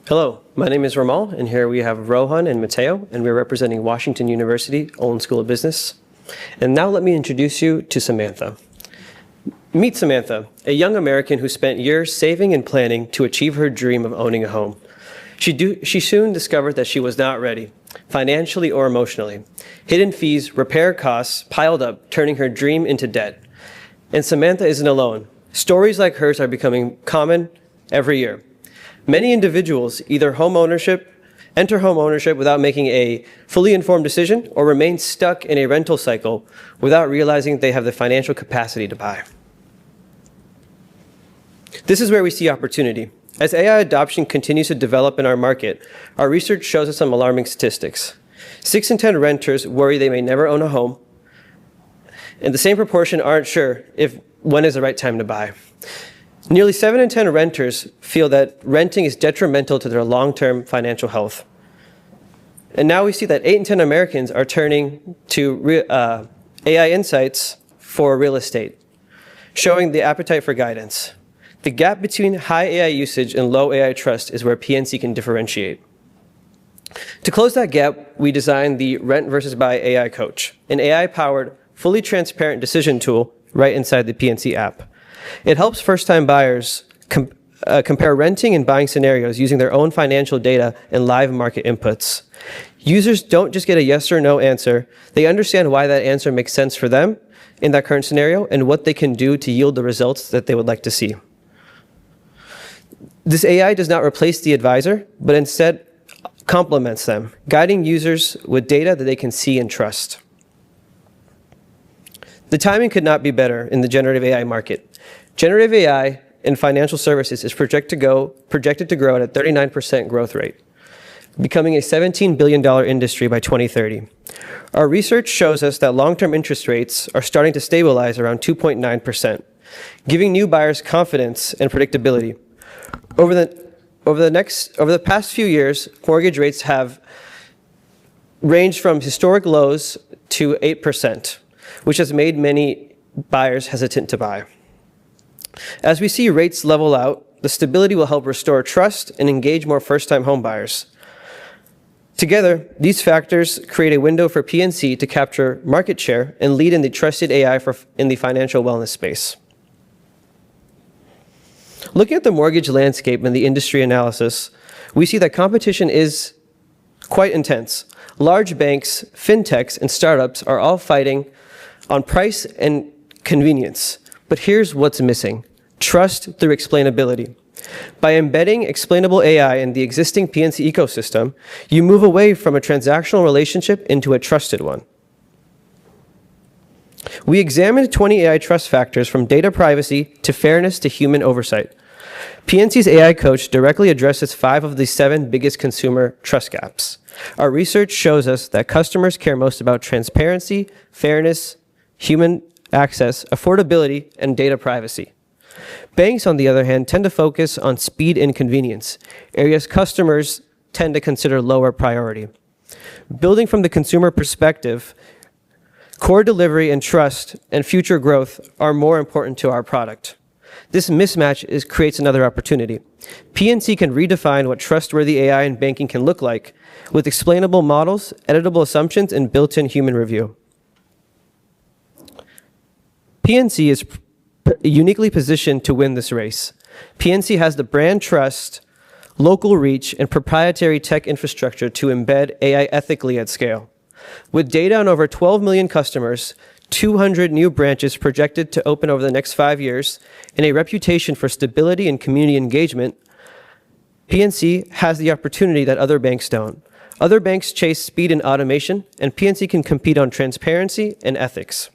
Hello, my name is Ramal, and here we have Rohan and Mateo, and we're representing Washington University Olin School of Business. And now let me introduce you to Samantha. Meet Samantha, a young American who spent years saving and planning to achieve her dream of owning a home. She soon discovered that she was not ready, financially or emotionally. Hidden fees, repair costs piled up, turning her dream into debt. And Samantha isn't alone. Stories like hers are becoming common every year. Many individuals enter home ownership without making a fully informed decision or remain stuck in a rental cycle without realizing they have the financial capacity to buy. This is where we see opportunity. As AI adoption continues to develop in our market, our research shows us some alarming statistics. 6 in 10 renters worry they may never own a home, and the same proportion aren't sure when is the right time to buy. Nearly 7 in 10 renters feel that renting is detrimental to their long-term financial health. And now we see that 8 in 10 Americans are turning to AI insights for real estate, showing the appetite for guidance. The gap between high AI usage and low AI trust is where PNC can differentiate. To close that gap, we designed the Rent versus Buy AI Coach, an AI-powered, fully transparent decision tool right inside the PNC app. It helps first-time buyers compare renting and buying scenarios using their own financial data and live market inputs. Users don't just get a yes or no answer. They understand why that answer makes sense for them in that current scenario and what they can do to yield the results that they would like to see. This AI does not replace the advisor, but instead complements them, guiding users with data that they can see and trust. The timing could not be better in the generative AI market. Generative AI in financial services is projected to grow at a 39% growth rate, becoming a $17 billion industry by 2030. Our research shows us that long-term interest rates are starting to stabilize around 2.9%, giving new buyers confidence and predictability. Over the past few years, mortgage rates have ranged from historic lows to 8%, which has made many buyers hesitant to buy. As we see rates level out, the stability will help restore trust and engage more first-time home buyers. Together, these factors create a window for PNC to capture market share and lead in the trusted AI in the financial wellness space. Looking at the mortgage landscape and the industry analysis, we see that competition is quite intense. Large banks, fintechs, and startups are all fighting on price and convenience. But here's what's missing: trust through explainability. By embedding explainable AI in the existing PNC ecosystem, you move away from a transactional relationship into a trusted one. We examined 20 AI trust factors from data privacy to fairness to human oversight. PNC's AI Coach directly addresses 5 of the 7 biggest consumer trust gaps. Our research shows us that customers care most about transparency, fairness, human access, affordability, and data privacy. Banks, on the other hand, tend to focus on speed and convenience, areas customers tend to consider lower priority. Building from the consumer perspective, core delivery and trust and future growth are more important to our product. This mismatch creates another opportunity. PNC can redefine what trustworthy AI in banking can look like with explainable models, editable assumptions, and built-in human review. PNC is uniquely positioned to win this race. PNC has the brand trust, local reach, and proprietary tech infrastructure to embed AI ethically at scale. With data on over 12 million customers, 200 new branches projected to open over the next 5 years, and a reputation for stability and community engagement, PNC has the opportunity that other banks don't. Other banks chase speed and automation, and PNC can compete on transparency and ethics.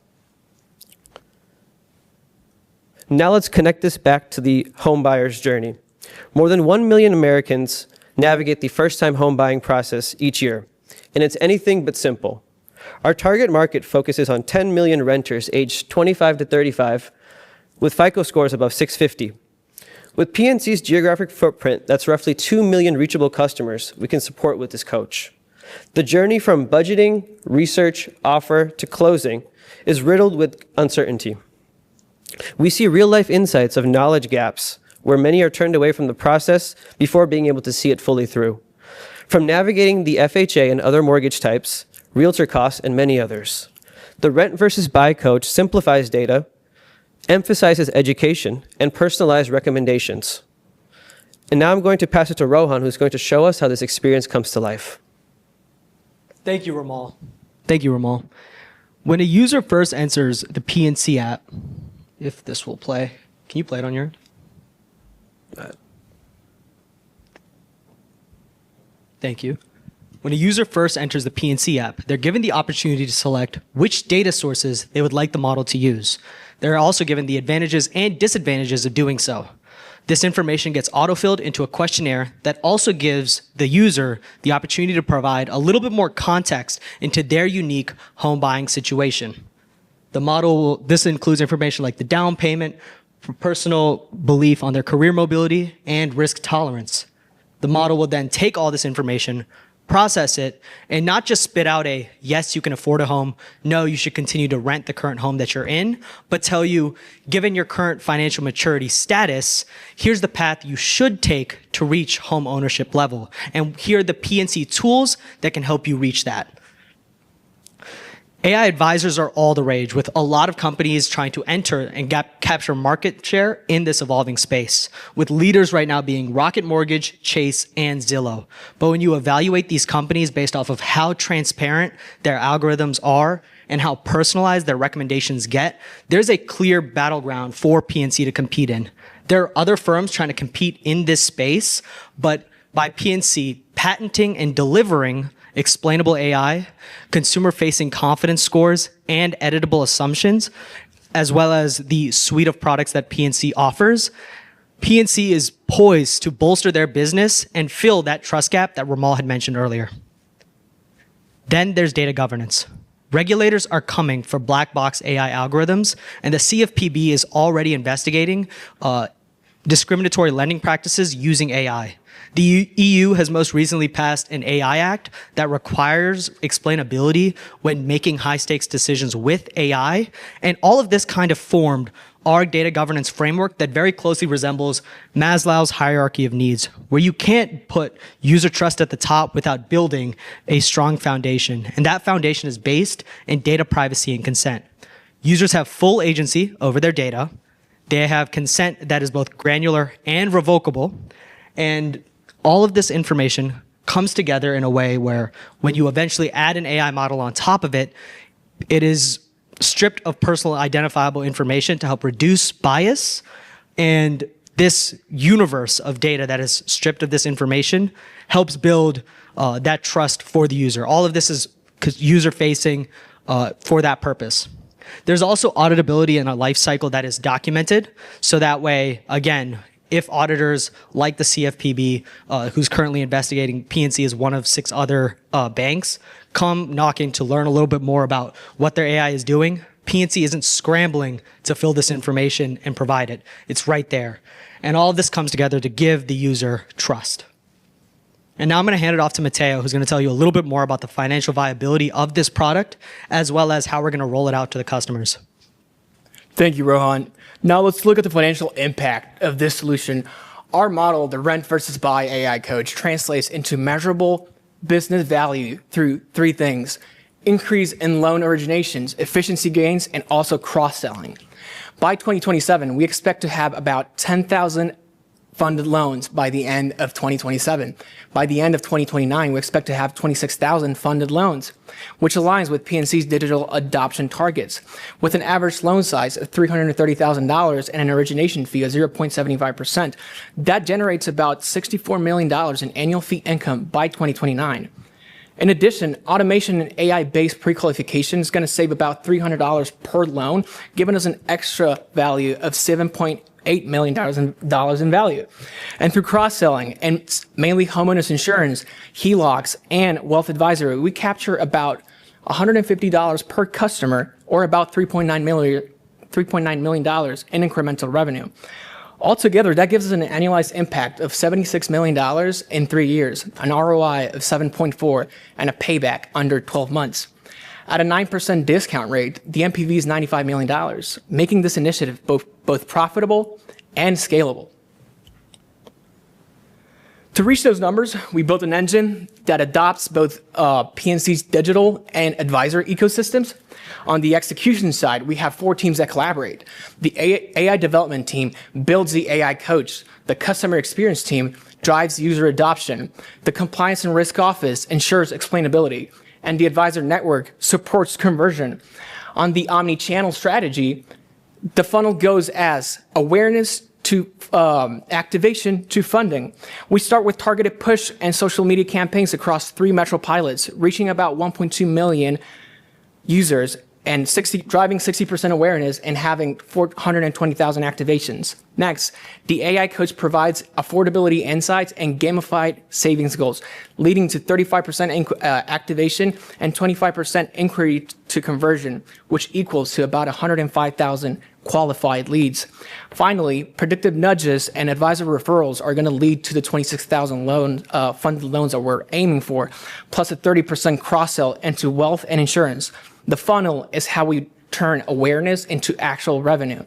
Now let's connect this back to the home buyer's journey. More than 1 million Americans navigate the first-time home buying process each year, and it's anything but simple. Our target market focuses on 10 million renters aged 25 to 35 with FICO scores above 650. With PNC's geographic footprint, that's roughly 2 million reachable customers we can support with this coach. The journey from budgeting, research, offer, to closing is riddled with uncertainty. We see real-life insights of knowledge gaps, where many are turned away from the process before being able to see it fully through. From navigating the FHA and other mortgage types, realtor costs, and many others. The Rent versus Buy coach simplifies data, emphasizes education, and personalized recommendations. And now I'm going to pass it to Rohan, who's going to show us how this experience comes to life. Thank you, Ramal. Thank you, Ramal. When a user first enters the PNC app, if this will play, can you play it on your end? Thank you. When a user first enters the PNC app, they're given the opportunity to select which data sources they would like the model to use. They're also given the advantages and disadvantages of doing so. This information gets autofilled into a questionnaire that also gives the user the opportunity to provide a little bit more context into their unique home buying situation. The model, this includes information like the down payment, personal belief on their career mobility, and risk tolerance. The model will then take all this information, process it, and not just spit out a, yes, you can afford a home, no, you should continue to rent the current home that you're in, but tell you, given your current financial maturity status, here's the path you should take to reach home ownership level. And here are the PNC tools that can help you reach that. AI advisors are all the rage, with a lot of companies trying to enter and capture market share in this evolving space, with leaders right now being Rocket Mortgage, Chase, and Zillow. But when you evaluate these companies based off of how transparent their algorithms are and how personalized their recommendations get, there's a clear battleground for PNC to compete in. There are other firms trying to compete in this space, but by PNC patenting and delivering explainable AI, consumer-facing confidence scores, and editable assumptions, as well as the suite of products that PNC offers, PNC is poised to bolster their business and fill that trust gap that Ramal had mentioned earlier. Then there's data governance. Regulators are coming for black box AI algorithms, and the CFPB is already investigating discriminatory lending practices using AI. The EU has most recently passed an AI Act that requires explainability when making high-stakes decisions with AI, and all of this kind of formed our data governance framework that very closely resembles Maslow's hierarchy of needs, where you can't put user trust at the top without building a strong foundation, and that foundation is based in data privacy and consent. Users have full agency over their data. They have consent that is both granular and revocable, and all of this information comes together in a way where when you eventually add an AI model on top of it, it is stripped of personal identifiable information to help reduce bias. And this universe of data that is stripped of this information helps build that trust for the user. All of this is user-facing for that purpose. There's also auditability in a life cycle that is documented. So that way, again, if auditors like the CFPB, who's currently investigating PNC as one of 6 other banks, come knocking to learn a little bit more about what their AI is doing, PNC isn't scrambling to fill this information and provide it. It's right there. And all of this comes together to give the user trust. And now I'm going to hand it off to Matteo, who's going to tell you a little bit more about the financial viability of this product, as well as how we're going to roll it out to the customers. Thank you, Rohan. Now let's look at the financial impact of this solution. Our model, the Rent versus Buy AI Coach, translates into measurable business value through 3 things: increase in loan originations, efficiency gains, and also cross-selling. By 2027, we expect to have about 10,000 funded loans by the end of 2027. By the end of 2029, we expect to have 26,000 funded loans, which aligns with PNC's digital adoption targets. With an average loan size of $330,000 and an origination fee of 0.75%, that generates about $64 million in annual fee income by 2029. In addition, automation and AI-based pre-qualification is going to save about $300 per loan, giving us an extra value of $7.8 million in value. And through cross-selling and mainly homeowners insurance, HELOCs, and wealth advisory, we capture about $150 per customer, or about $3.9 million in incremental revenue. Altogether, that gives us an annualized impact of $76 million in 3 years, an ROI of 7.4, and a payback under 12 months. At a 9% discount rate, the NPV is $95 million, making this initiative both profitable and scalable. To reach those numbers, we built an engine that adopts both PNC's digital and advisor ecosystems. On the execution side, we have 4 teams that collaborate. The AI development team builds the AI coach. The customer experience team drives user adoption. The compliance and risk office ensures explainability. And the advisor network supports conversion. On the omni-channel strategy, the funnel goes as awareness to activation to funding. We start with targeted push and social media campaigns across 3 metro pilots, reaching about 1.2 million users and driving 60% awareness and having 420,000 activations. Next, the AI coach provides affordability insights and gamified savings goals, leading to 35% activation and 25% inquiry to conversion, which equals to about 105,000 qualified leads. Finally, predictive nudges and advisor referrals are going to lead to the 26,000 funded loans that we're aiming for, plus a 30% cross-sell into wealth and insurance. The funnel is how we turn awareness into actual revenue.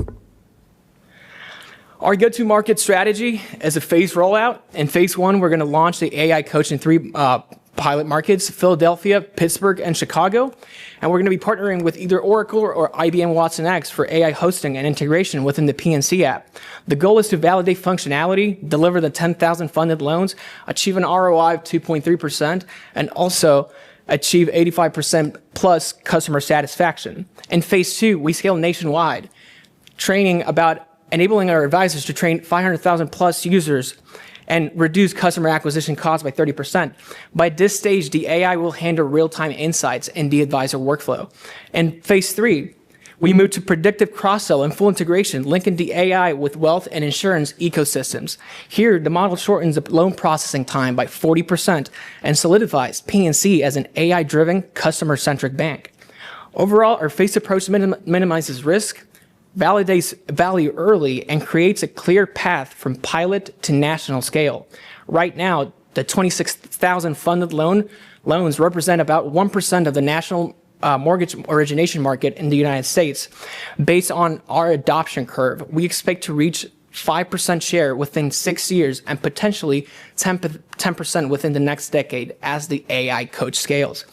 Our go-to-market strategy is a phased rollout. In phase 1, we're going to launch the AI coach in 3 pilot markets, Philadelphia, Pittsburgh, and Chicago. And we're going to be partnering with either Oracle or IBM Watson X for AI hosting and integration within the PNC app. The goal is to validate functionality, deliver the 10,000 funded loans, achieve an ROI of 2.3%, and also achieve 85% plus customer satisfaction. In phase 2, we scale nationwide, enabling our advisors to train 500,000 plus users and reduce customer acquisition costs by 30%. By this stage, the AI will handle real-time insights in the advisor workflow. In phase 3, we move to predictive cross-sell and full integration, linking the AI with wealth and insurance ecosystems. Here, the model shortens the loan processing time by 40% and solidifies PNC as an AI-driven, customer-centric bank. Overall, our phased approach minimizes risk, validates value early, and creates a clear path from pilot to national scale. Right now, the 26,000 funded loans represent about 1% of the national mortgage origination market in the United States. Based on our adoption curve, we expect to reach 5% share within 6 years and potentially 10% within the next decade as the AI coach scales.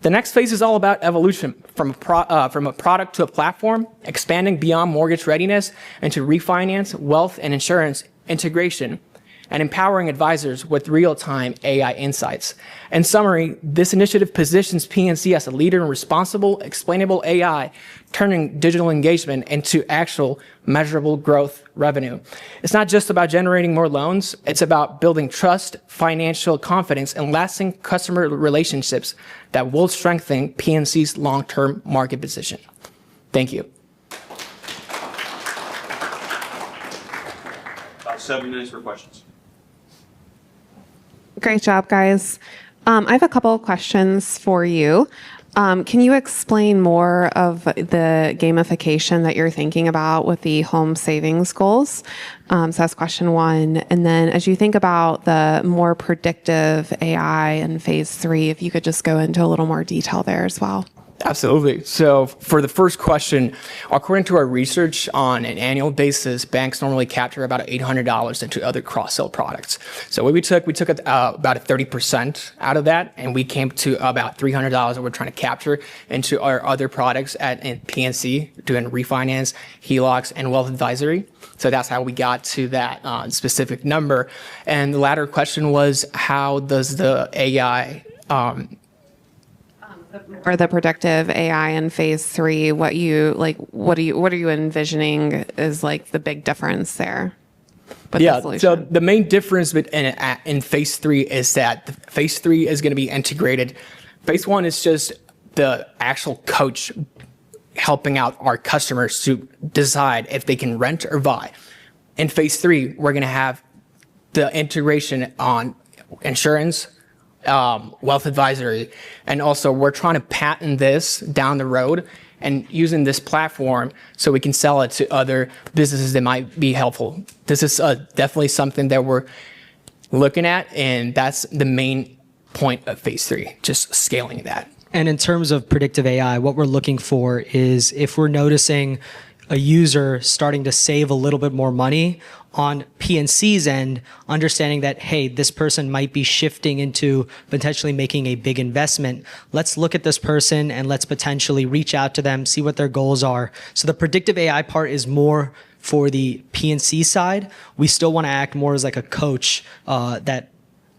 The next phase is all about evolution from a product to a platform, expanding beyond mortgage readiness into refinance, wealth, and insurance integration, and empowering advisors with real-time AI insights. In summary, this initiative positions PNC as a leader in responsible, explainable AI, turning digital engagement into actual measurable growth revenue. It's not just about generating more loans, it's about building trust, financial confidence, and lasting customer relationships that will strengthen PNC's long-term market position. Thank you. About 7 minutes for questions. Great job, guys. I have a couple of questions for you. Can you explain more of the gamification that you're thinking about with the home savings goals? So that's question 1. And then as you think about the more predictive AI in phase 3, if you could just go into a little more detail there as well. Absolutely. So for the first question, according to our research, on an annual basis, banks normally capture about $800 into other cross-sell products. So what we took about a 30% out of that, and we came to about $300 that we're trying to capture into our other products in PNC, doing refinance, HELOCs, and wealth advisory. So that's how we got to that specific number. And the latter question was, how does the AI or the predictive AI in phase 3, what are you envisioning is like the big difference there? So the main difference in phase 3 is that phase 3 is going to be integrated. Phase 1 is just the actual coach helping out our customers to decide if they can rent or buy. In phase 3, we're going to have the integration on insurance, wealth advisory, and also we're trying to patent this down the road and using this platform so we can sell it to other businesses that might be helpful. This is definitely something that we're looking at, and that's the main point of phase 3, just scaling that. And in terms of predictive AI, what we're looking for is if we're noticing a user starting to save a little bit more money. On PNC's end, understanding that, hey, this person might be shifting into potentially making a big investment. Let's look at this person and let's potentially reach out to them, see what their goals are. So the predictive AI part is more for the PNC side. We still want to act more as like a coach that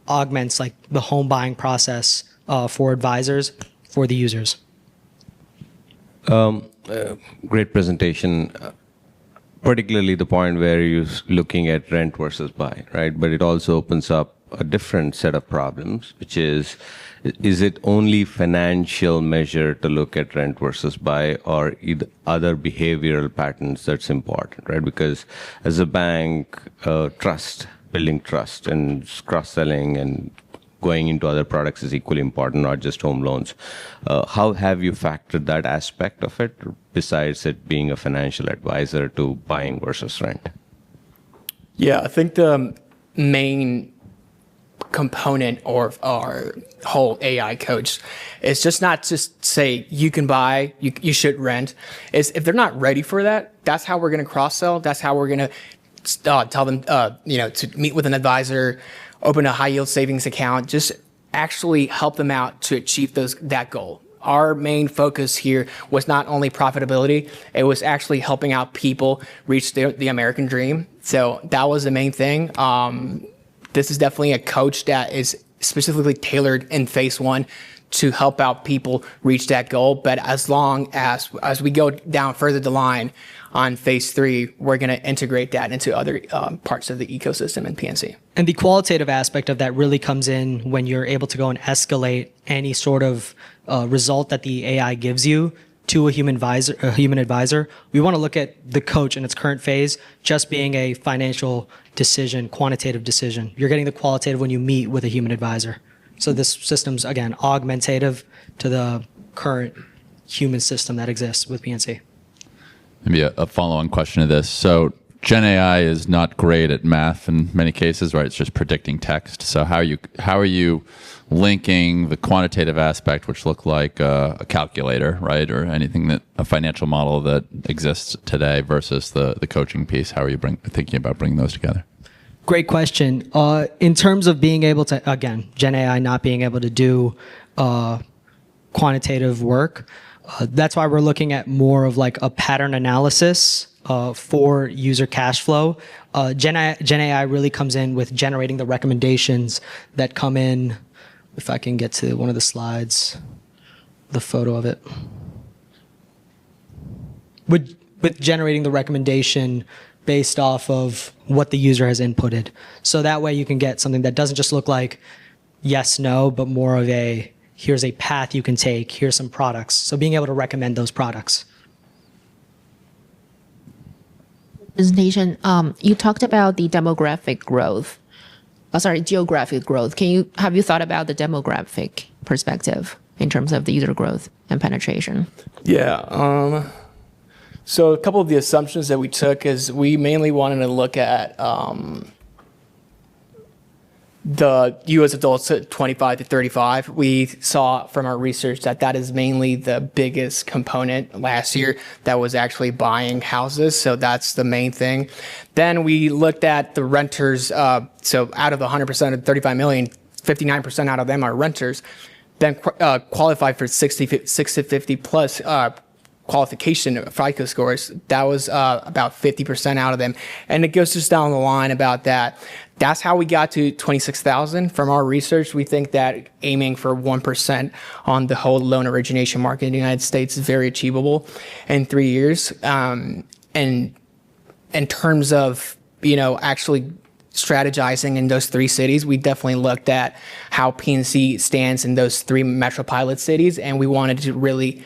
augments like the home buying process for advisors, for the users. Great presentation. Particularly the point where you're looking at rent versus buy, right? But it also opens up a different set of problems, which is it only financial measure to look at rent versus buy, or either other behavioral patterns that's important, right? Because as a bank, building trust and cross-selling and going into other products is equally important, not just home loans. How have you factored that aspect of it, besides it being a financial advisor to buying versus rent? Yeah, I think the main component of our whole AI coach is just not just say you can buy, you should rent. Is if they're not ready for that, that's how we're going to cross-sell. That's how we're going to tell them, to meet with an advisor, open a high yield savings account, just actually help them out to achieve that goal. Our main focus here was not only profitability, it was actually helping out people reach the American dream. So that was the main thing. This is definitely a coach that is specifically tailored in phase one to help out people reach that goal. But as long as we go down further the line on phase three, we're going to integrate that into other parts of the ecosystem in PNC. And the qualitative aspect of that really comes in when you're able to go and escalate any sort of result that the AI gives you to a human advisor. We want to look at the coach in its current phase just being a financial decision, quantitative decision. You're getting the qualitative when you meet with a human advisor. So this system's, again, augmentative to the current human system that exists with PNC. Maybe a follow-on question to this. So Gen AI is not great at math in many cases, right? It's just predicting text. So how are you linking the quantitative aspect, which look like a calculator, right, or anything a financial model that exists today, versus the coaching piece? How are you thinking about bringing those together? Great question. In terms of being able to, again, Gen AI not being able to do quantitative work, that's why we're looking at more of like a pattern analysis for user cash flow. Gen AI really comes in with generating the recommendations that come in. If I can get to one of the slides, the photo of it. With generating the recommendation based off of what the user has inputted. So that way you can get something that doesn't just look like yes, no, but more of a, here's a path you can take, here's some products. So being able to recommend those products. Presentation, you talked about the geographic growth. Have you thought about the demographic perspective in terms of the user growth and penetration? Yeah. So a couple of the assumptions that we took is we mainly wanted to look at the U.S. adults at 25 to 35. We saw from our research that is mainly the biggest component last year that was actually buying houses. So that's the main thing. Then we looked at the renters. So out of the 100% of 35 million, 59% out of them are renters. Then qualify for 650 plus qualification FICO scores. That was about 50% out of them. And it goes just down the line about that. That's how we got to 26,000. From our research, we think that aiming for 1% on the whole loan origination market in the United States is very achievable in 3 years. And in terms of, actually strategizing in those three cities, we definitely looked at how PNC stands in those three metropilot cities, and we wanted to really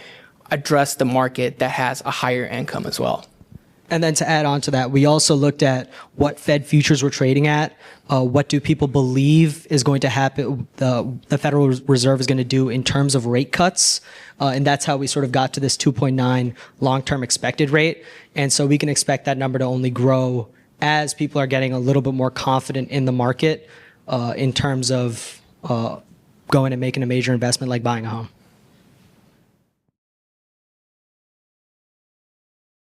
address the market that has a higher income as well. And then to add on to that, we also looked at what Fed futures were trading at. What do people believe is going to happen, the Federal Reserve is going to do in terms of rate cuts. And that's how we sort of got to this 2.9 long-term expected rate. And so we can expect that number to only grow as people are getting a little bit more confident in the market in terms of going and making a major investment like buying a home.